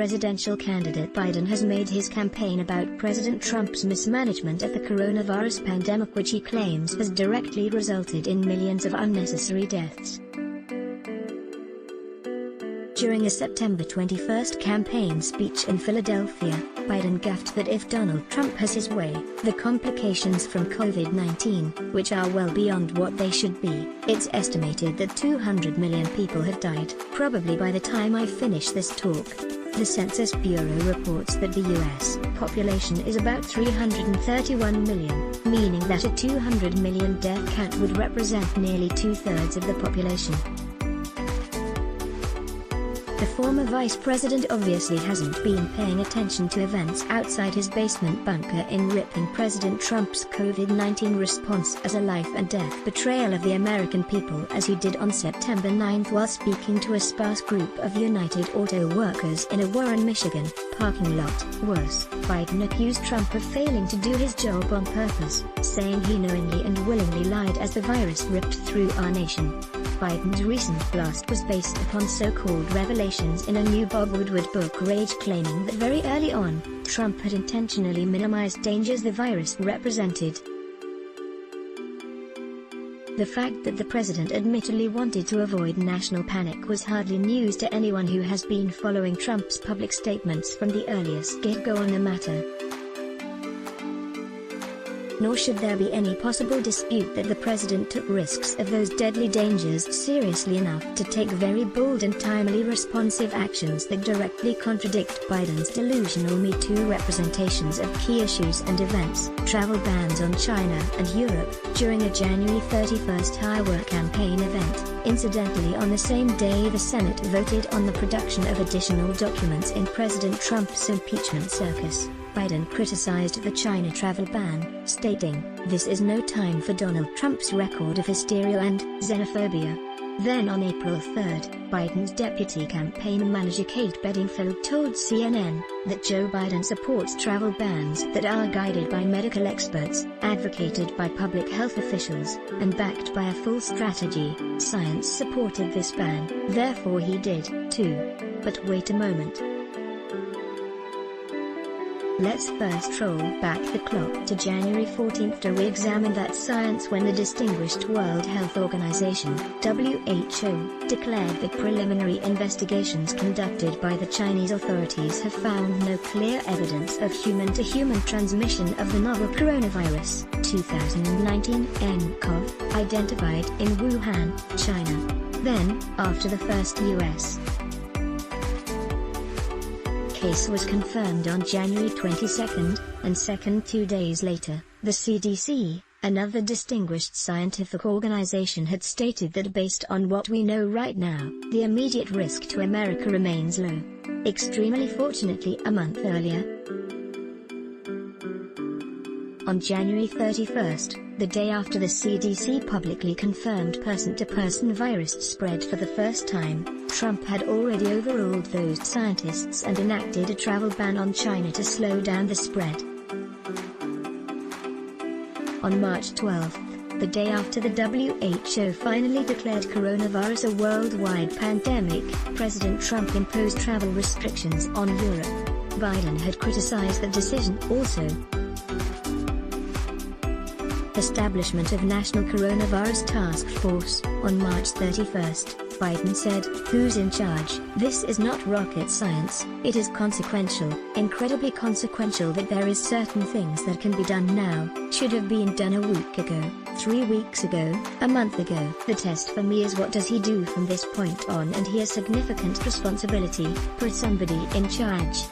presidential candidate Biden has made his campaign about President Trump's mismanagement of the coronavirus pandemic, which he claims has directly resulted in millions of unnecessary deaths. During a September 21 campaign speech in Philadelphia, Biden gaffed that if Donald Trump has his way, the complications from COVID-19, which are well beyond what they should be, it's estimated that 200 million people have died, probably by the time I finish this talk. The Census Bureau reports that the U.S. population is about 331 million, meaning that a 200 million death count would represent nearly two-thirds of the population. The former vice president obviously hasn't been paying attention to events outside his basement bunker in ripping President Trump's COVID-19 response as a life and death betrayal of the American people, as he did on September 9 while speaking to a sparse group of United Auto Workers in a Warren, Michigan, parking lot. Worse, Biden accused Trump of failing to do his job on purpose, saying he knowingly and willingly lied as the virus ripped through our nation. Biden's recent blast was based upon so-called revelations in a new Bob Woodward book, Rage, claiming that very early on, Trump had intentionally minimized dangers the virus represented. The fact that the president admittedly wanted to avoid national panic was hardly news to anyone who has been following Trump's public statements from the earliest get-go on the matter. Nor should there be any possible dispute that the president took risks of those deadly dangers seriously enough to take very bold and timely responsive actions that directly contradict Biden's delusional Me Too representations of key issues and events, travel bans on China and Europe, during a January 31 Iowa campaign event. Incidentally, on the same day the Senate voted on the production of additional documents in President Trump's impeachment circus, Biden criticized the China travel ban, stating, "This is no time for Donald Trump's record of hysteria and xenophobia." Then on April 3, Biden's deputy campaign manager Kate Bedingfield told CNN that Joe Biden supports travel bans that are guided by medical experts, advocated by public health officials, and backed by a full strategy. Science supported this ban, therefore he did, too. But wait a moment. Let's first roll back the clock to January 14 to re-examine that science, when the distinguished World Health Organization, WHO, declared that preliminary investigations conducted by the Chinese authorities have found no clear evidence of human-to-human transmission of the novel coronavirus 2019 nCoV, identified in Wuhan, China. Then, after the first U.S. case was confirmed on January 22, and second 2 days later, the CDC, another distinguished scientific organization, had stated that based on what we know right now, the immediate risk to America remains low. Extremely fortunately, a month earlier, on January 31, the day after the CDC publicly confirmed person-to-person virus spread for the first time, Trump had already overruled those scientists and enacted a travel ban on China to slow down the spread. On March 12, the day after the WHO finally declared coronavirus a worldwide pandemic, President Trump imposed travel restrictions on Europe. Biden had criticized the decision. Also, establishment of National Coronavirus Task Force. On March 31, Biden said, "Who's in charge? This is not rocket science, it is consequential, incredibly consequential that there is certain things that can be done now, should have been done a week ago, 3 weeks ago, a month ago. The test for me is what does he do from this point on, and he has significant responsibility, put somebody in charge.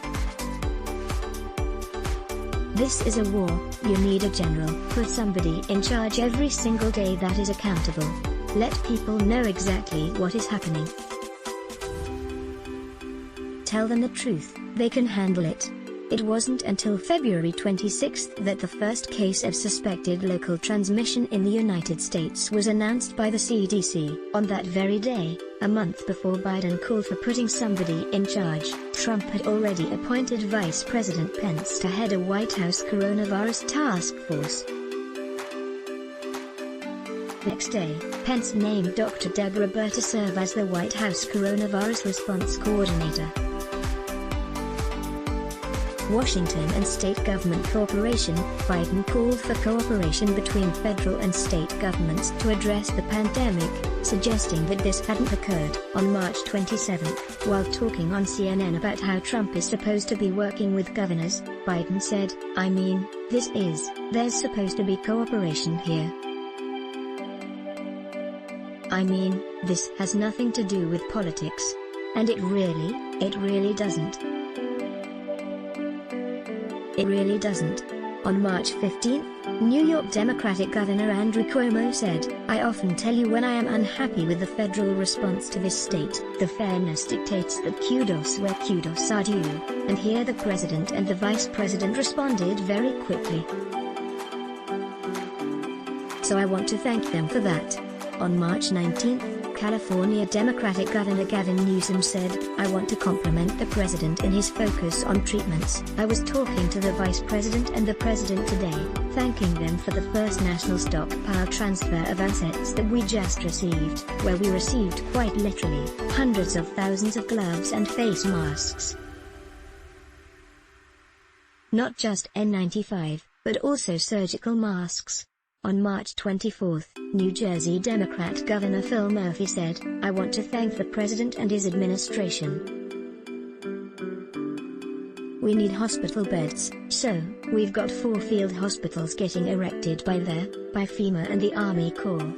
This is a war, you need a general, put somebody in charge every single day that is accountable. Let people know exactly what is happening. Tell them the truth, they can handle it." It wasn't until February 26 that the first case of suspected local transmission in the United States was announced by the CDC. On that very day, a month before Biden called for putting somebody in charge, Trump had already appointed Vice President Pence to head a White House coronavirus task force. Next day, Pence named Dr. Deborah Birx to serve as the White House coronavirus response coordinator. Washington and state government cooperation. Biden called for cooperation between federal and state governments to address the pandemic, suggesting that this hadn't occurred. On March 27, while talking on CNN about how Trump is supposed to be working with governors, Biden said, "I mean, there's supposed to be cooperation here. I mean, this has nothing to do with politics. And it really doesn't. It really doesn't." On March 15, New York Democratic Governor Andrew Cuomo said, "I often tell you when I am unhappy with the federal response to this state. The fairness dictates that kudos where kudos are due, and here the president and the vice president responded very quickly. So I want to thank them for that." On March 19, California Democratic Governor Gavin Newsom said, "I want to compliment the president in his focus on treatments. I was talking to the vice president and the president today, thanking them for the first national stockpile transfer of assets that we just received, where we received quite literally hundreds of thousands of gloves and face masks. Not just N95, but also surgical masks." On March 24, New Jersey Democrat Governor Phil Murphy said, "I want to thank the president and his administration. We need hospital beds, so we've got 4 field hospitals getting erected by FEMA and the Army Corps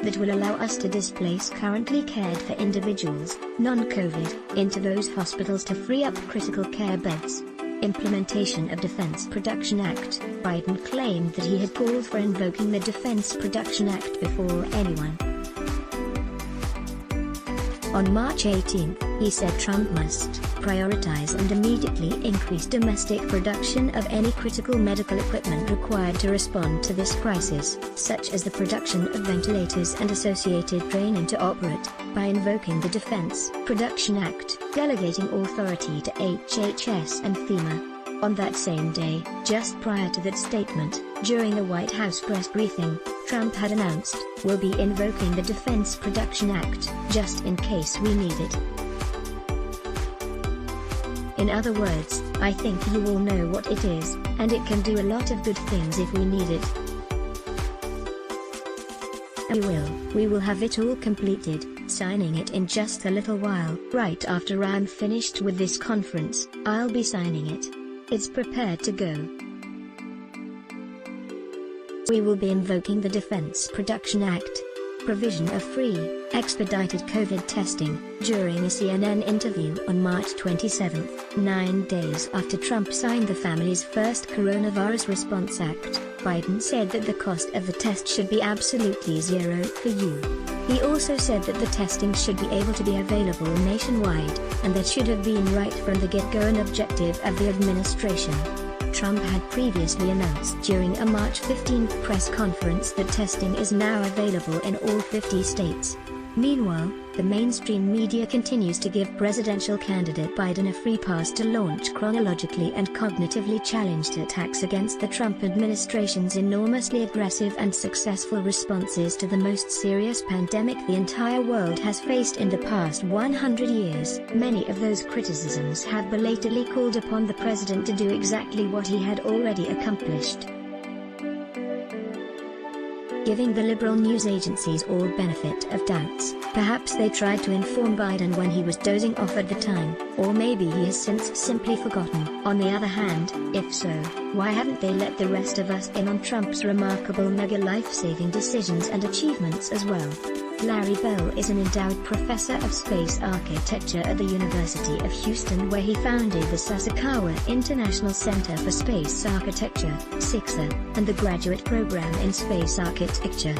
that will allow us to displace currently cared for individuals, non-COVID, into those hospitals to free up critical care beds." Implementation of Defense Production Act. Biden claimed that he had called for invoking the Defense Production Act before anyone. On March 18, he said Trump must prioritize and immediately increase domestic production of any critical medical equipment required to respond to this crisis, such as the production of ventilators and associated training to operate, by invoking the Defense Production Act, delegating authority to HHS and FEMA. On that same day, just prior to that statement, during a White House press briefing, Trump had announced, "We'll be invoking the Defense Production Act, just in case we need it." In other words, "I think you all know what it is, and it can do a lot of good things if we need it. We will have it all completed, signing it in just a little while. Right after I'm finished with this conference, I'll be signing it. It's prepared to go. We will be invoking the Defense Production Act." Provision of free, expedited COVID testing. During a CNN interview on March 27, 9 days after Trump signed the Family's First Coronavirus Response Act, Biden said that the cost of the test should be absolutely zero for you. He also said that the testing should be able to be available nationwide, and that should have been right from the get-go an objective of the administration. Trump had previously announced during a March 15 press conference that testing is now available in all 50 states. Meanwhile, the mainstream media continues to give presidential candidate Biden a free pass to launch chronologically and cognitively challenged attacks against the Trump administration's enormously aggressive and successful responses to the most serious pandemic the entire world has faced in the past 100 years. Many of those criticisms have belatedly called upon the president to do exactly what he had already accomplished. Giving the liberal news agencies all benefit of doubts, perhaps they tried to inform Biden when he was dozing off at the time, or maybe he has since simply forgotten. On the other hand, if so, why haven't they let the rest of us in on Trump's remarkable mega life-saving decisions and achievements as well? Larry Bell is an endowed professor of space architecture at the University of Houston, where he founded the Sasakawa International Center for Space Architecture, SICSA, and the graduate program in space architecture.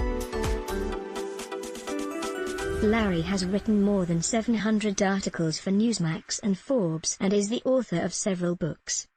Larry has written more than 700 articles for Newsmax and Forbes and is the author of several books.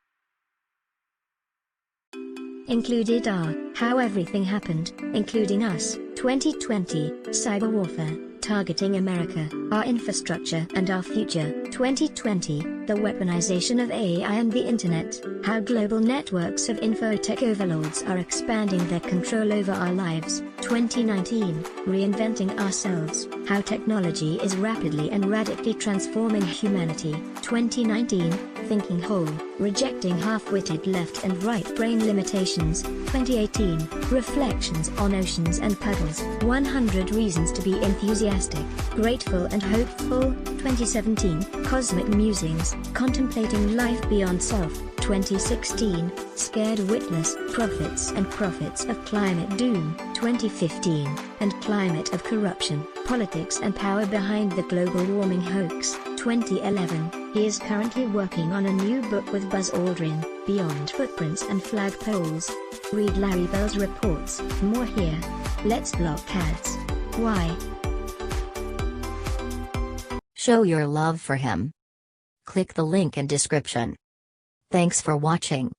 Included are How Everything Happened, Including Us, 2020, Cyber Warfare, Targeting America, Our Infrastructure and Our Future, 2020, The Weaponization of AI and the Internet, How Global Networks of Infotech Overlords Are Expanding Their Control Over Our Lives, 2019, Reinventing Ourselves, How Technology is Rapidly and Radically Transforming Humanity, 2019, thinking whole, rejecting half-witted left and right brain limitations. 2018, Reflections on Oceans and Puddles, 100 Reasons to be Enthusiastic, Grateful and Hopeful. 2017, Cosmic Musings, Contemplating Life Beyond Self. 2016, Scared Witless, Prophets and Profits of Climate Doom. 2015, and Climate of Corruption, Politics and Power Behind the Global Warming Hoax. 2011, he is currently working on a new book with Buzz Aldrin, Beyond Footprints and Flagpoles. Read Larry Bell's reports. More here. Let's block ads. Why? Show your love for him. Click the link in description. Thanks for watching.